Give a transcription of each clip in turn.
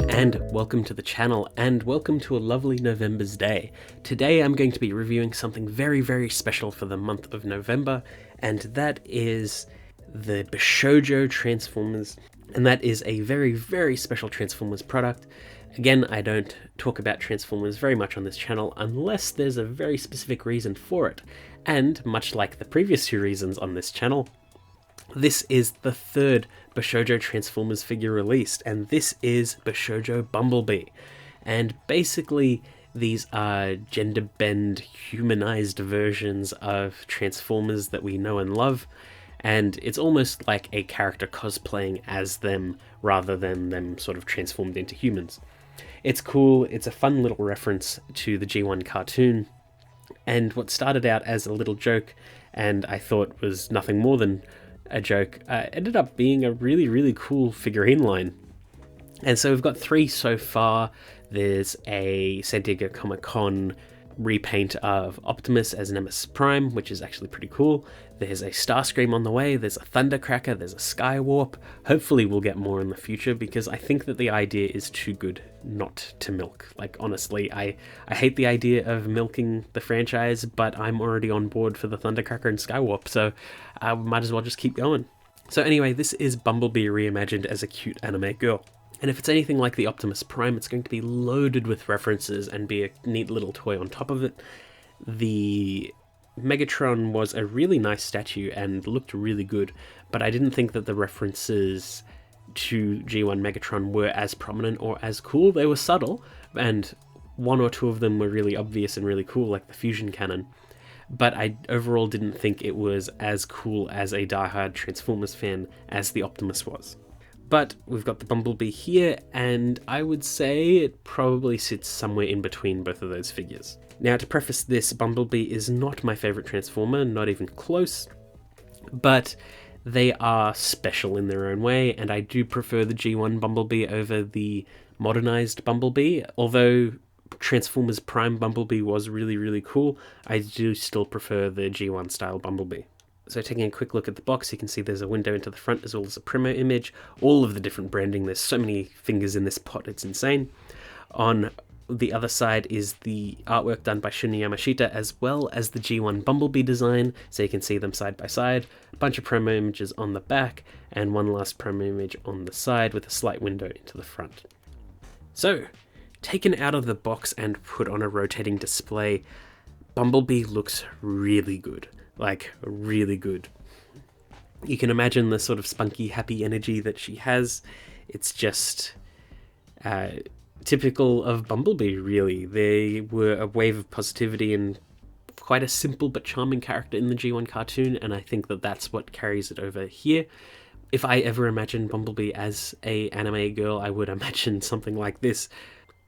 and welcome to the channel, and welcome to a lovely November's day. Today I'm going to be reviewing something very, very special for the month of November, and that is the Bishoujo Transformers, and that is a very, very special Transformers product. Again, I don't talk about Transformers very much on this channel unless there's a very specific reason for it, and much like the previous two reasons on this channel, this is the third Bishoujo Transformers figure released, and this is Bishoujo Bumblebee. And basically, these are gender bend, humanized versions of Transformers that we know and love, and it's almost like a character cosplaying as them rather than them sort of transformed into humans. It's cool, it's a fun little reference to the G1 cartoon, and what started out as a little joke and I thought was nothing more than a joke, ended up being a really, really cool figurine line. And so we've got three so far. There's a San Diego Comic-Con repaint of Optimus as Nemesis Prime, which is actually pretty cool. There's a Starscream on the way, there's a Thundercracker, there's a Skywarp. Hopefully we'll get more in the future, because I think that the idea is too good not to milk. Like, honestly, I hate the idea of milking the franchise, but I'm already on board for the Thundercracker and Skywarp, so I might as well just keep going. So anyway, this is Bumblebee reimagined as a cute anime girl. And if it's anything like the Optimus Prime, it's going to be loaded with references and be a neat little toy on top of it. The Megatron was a really nice statue and looked really good, but I didn't think that the references to G1 Megatron were as prominent or as cool. They were subtle, and one or two of them were really obvious and really cool, like the fusion cannon. But I overall didn't think it was as cool as a diehard Transformers fan as the Optimus was. But we've got the Bumblebee here, and I would say it probably sits somewhere in between both of those figures. Now, to preface this, Bumblebee is not my favourite Transformer, not even close, but they are special in their own way, and I do prefer the G1 Bumblebee over the modernised Bumblebee. Although Transformers Prime Bumblebee was really, really cool, I do still prefer the G1 style Bumblebee. So taking a quick look at the box, you can see there's a window into the front as well as a promo image, all of the different branding. There's so many fingers in this pot, it's insane. On the other side is the artwork done by Shinya Yamashita, as well as the G1 Bumblebee design, so you can see them side by side. A bunch of promo images on the back, and one last promo image on the side with a slight window into the front. So, taken out of the box and put on a rotating display, Bumblebee looks really good. Like, really good. You can imagine the sort of spunky, happy energy that she has. It's just typical of Bumblebee, really. They were a wave of positivity and quite a simple but charming character in the G1 cartoon, and I think that that's what carries it over here. If I ever imagined Bumblebee as a anime girl, I would imagine something like this.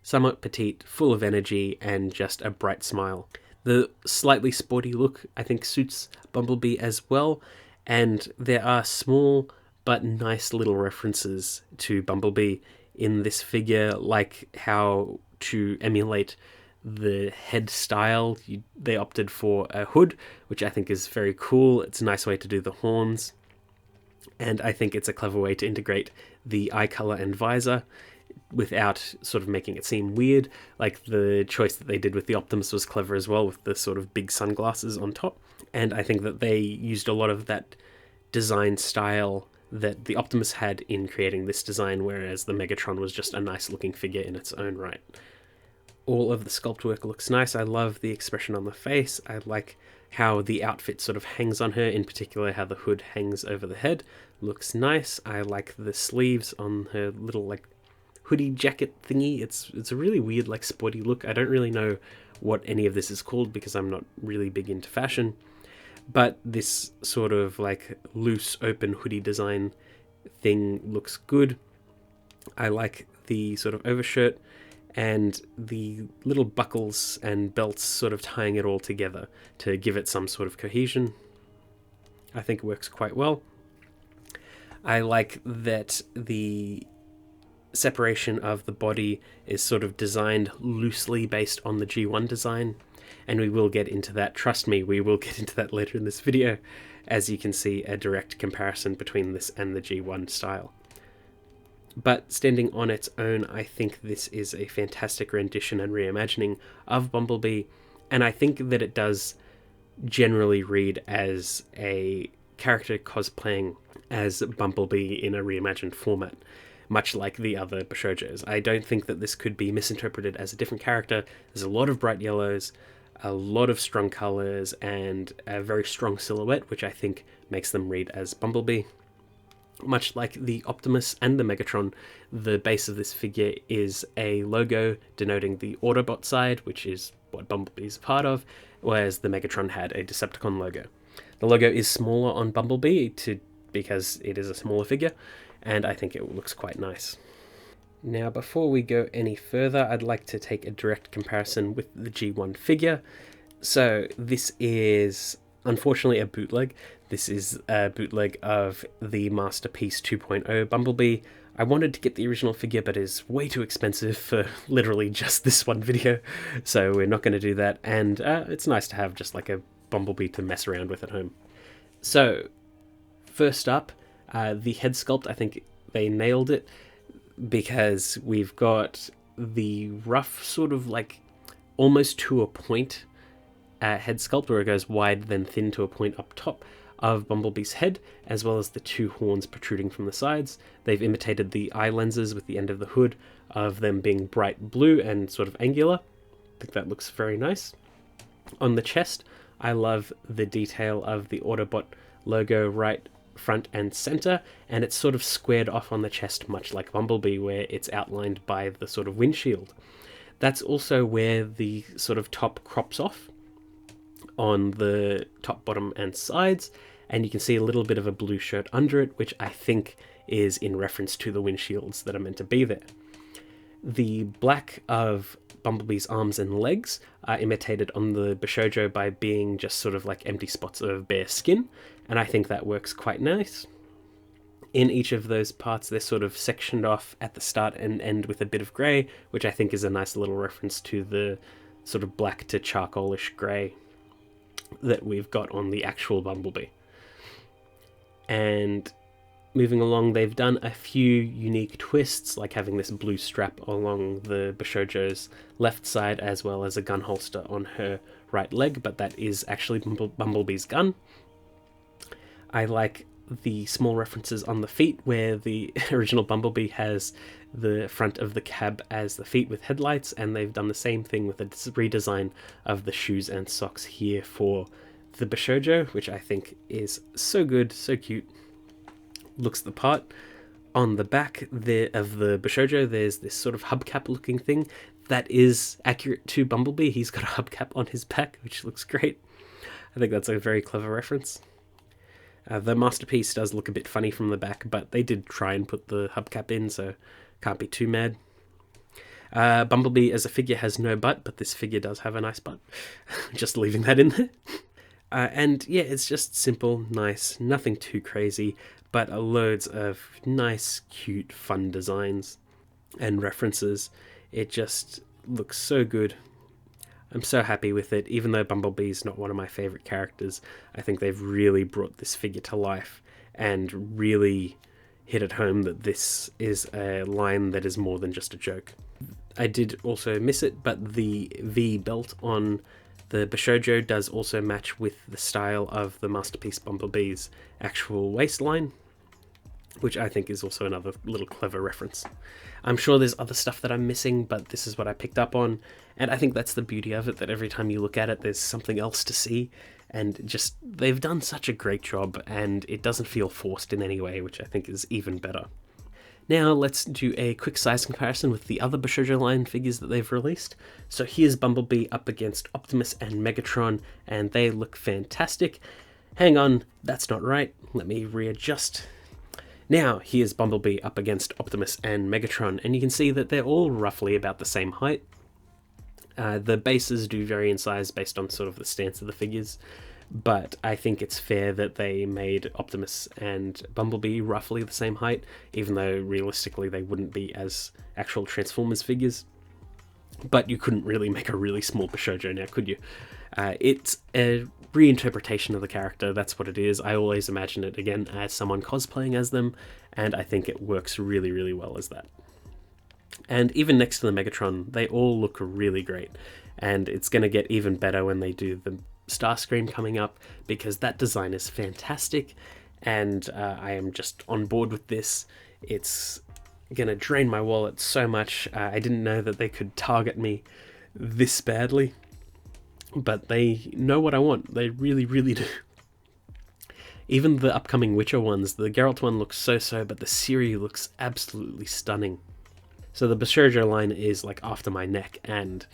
Somewhat petite, full of energy, and just a bright smile. The slightly sporty look, I think, suits Bumblebee as well, and there are small but nice little references to Bumblebee in this figure, like how to emulate the head style. They opted for a hood, which I think is very cool. It's a nice way to do the horns, and I think it's a clever way to integrate the eye color and visor without sort of making it seem weird. Like, the choice that they did with the Optimus was clever as well, with the sort of big sunglasses on top. And I think that they used a lot of that design style that the Optimus had in creating this design, whereas the Megatron was just a nice looking figure in its own right. All of the sculpt work looks nice. I love the expression on the face. I like how the outfit sort of hangs on her, in particular how the hood hangs over the head. Looks nice. I like the sleeves on her little, like, hoodie jacket thingy. It's a really weird, like, sporty look. I don't really know what any of this is called because I'm not really big into fashion, but this sort of like loose open hoodie design thing looks good. I like the sort of overshirt and the little buckles and belts sort of tying it all together to give it some sort of cohesion. I think it works quite well. I like that the separation of the body is sort of designed loosely based on the G1 design, and we will get into that. Trust me, we will get into that later in this video, as you can see a direct comparison between this and the G1 style. But standing on its own, I think this is a fantastic rendition and reimagining of Bumblebee, and I think that it does generally read as a character cosplaying as Bumblebee in a reimagined format, much like the other Bishoujos. I don't think that this could be misinterpreted as a different character. There's a lot of bright yellows, a lot of strong colors, and a very strong silhouette, which I think makes them read as Bumblebee. Much like the Optimus and the Megatron, the base of this figure is a logo denoting the Autobot side, which is what Bumblebee is a part of, whereas the Megatron had a Decepticon logo. The logo is smaller on Bumblebee because it is a smaller figure, and I think it looks quite nice. Now, before we go any further, I'd like to take a direct comparison with the G1 figure. So this is unfortunately a bootleg. This is a bootleg of the Masterpiece 2.0 Bumblebee. I wanted to get the original figure, but it's way too expensive for literally just this one video, so we're not going to do that, and it's nice to have just like a Bumblebee to mess around with at home. So, first up, the head sculpt, I think they nailed it, because we've got the rough sort of like almost to a point head sculpt where it goes wide then thin to a point up top of Bumblebee's head, as well as the two horns protruding from the sides. They've imitated the eye lenses with the end of the hood of them being bright blue and sort of angular. I think that looks very nice. On the chest, I love the detail of the Autobot logo right front and center, and it's sort of squared off on the chest, much like Bumblebee, where it's outlined by the sort of windshield. That's also where the sort of top crops off on the top, bottom, and sides, and you can see a little bit of a blue shirt under it, which I think is in reference to the windshields that are meant to be there. The black of Bumblebee's arms and legs are imitated on the Bishoujo by being just sort of like empty spots of bare skin, and I think that works quite nice. In each of those parts, they're sort of sectioned off at the start and end with a bit of grey, which I think is a nice little reference to the sort of black to charcoalish grey that we've got on the actual Bumblebee. And moving along, they've done a few unique twists, like having this blue strap along the Bishoujo's left side, as well as a gun holster on her right leg, but that is actually Bumblebee's gun. I like the small references on the feet, where the original Bumblebee has the front of the cab as the feet with headlights, and they've done the same thing with a redesign of the shoes and socks here for the Bishoujo, which I think is so good, so cute, looks the part. On the back of the Bishoujo, there's this sort of hubcap looking thing that is accurate to Bumblebee. He's got a hubcap on his back, which looks great. I think that's a very clever reference. The Masterpiece does look a bit funny from the back, but they did try and put the hubcap in, so can't be too mad. Bumblebee as a figure has no butt, but this figure does have a nice butt. Just leaving that in there. And yeah, it's just simple, nice, nothing too crazy, but loads of nice, cute, fun designs and references. It just looks so good. I'm so happy with it. Even though Bumblebee's not one of my favorite characters, I think they've really brought this figure to life and really hit it home that this is a line that is more than just a joke. I did also miss it, but the V belt on the Bishoujo does also match with the style of the Masterpiece Bumblebee's actual waistline, which I think is also another little clever reference. I'm sure there's other stuff that I'm missing, but this is what I picked up on, and I think that's the beauty of it, that every time you look at it, there's something else to see, and just, they've done such a great job, and it doesn't feel forced in any way, which I think is even better. Now let's do a quick size comparison with the other Bishoujo line figures that they've released. So here's Bumblebee up against Optimus and Megatron, and they look fantastic. Hang on, that's not right. Let me readjust. Now here's Bumblebee up against Optimus and Megatron, and you can see that they're all roughly about the same height. The bases do vary in size based on sort of the stance of the figures, but I think it's fair that they made Optimus and Bumblebee roughly the same height, even though realistically they wouldn't be as actual Transformers figures. But you couldn't really make a really small Bishoujo now, could you? It's a reinterpretation of the character. That's what it is. I always imagine it, again, as someone cosplaying as them, and I think it works really, really well as that. And even next to the Megatron, they all look really great. And it's going to get even better when they do the Starscream coming up, because that design is fantastic, and I am just on board with this. It's going to drain my wallet so much. I didn't know that they could target me this badly, but they know what I want. They really, really do. Even the upcoming Witcher ones, the Geralt one looks so-so, but the Ciri looks absolutely stunning. So the Bishoujo line is like after my neck, and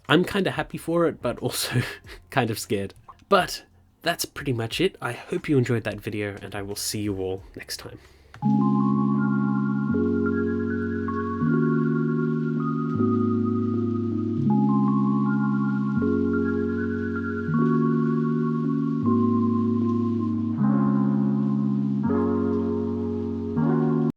I'm kind of happy for it, but also kind of scared. But that's pretty much it. I hope you enjoyed that video, and I will see you all next time.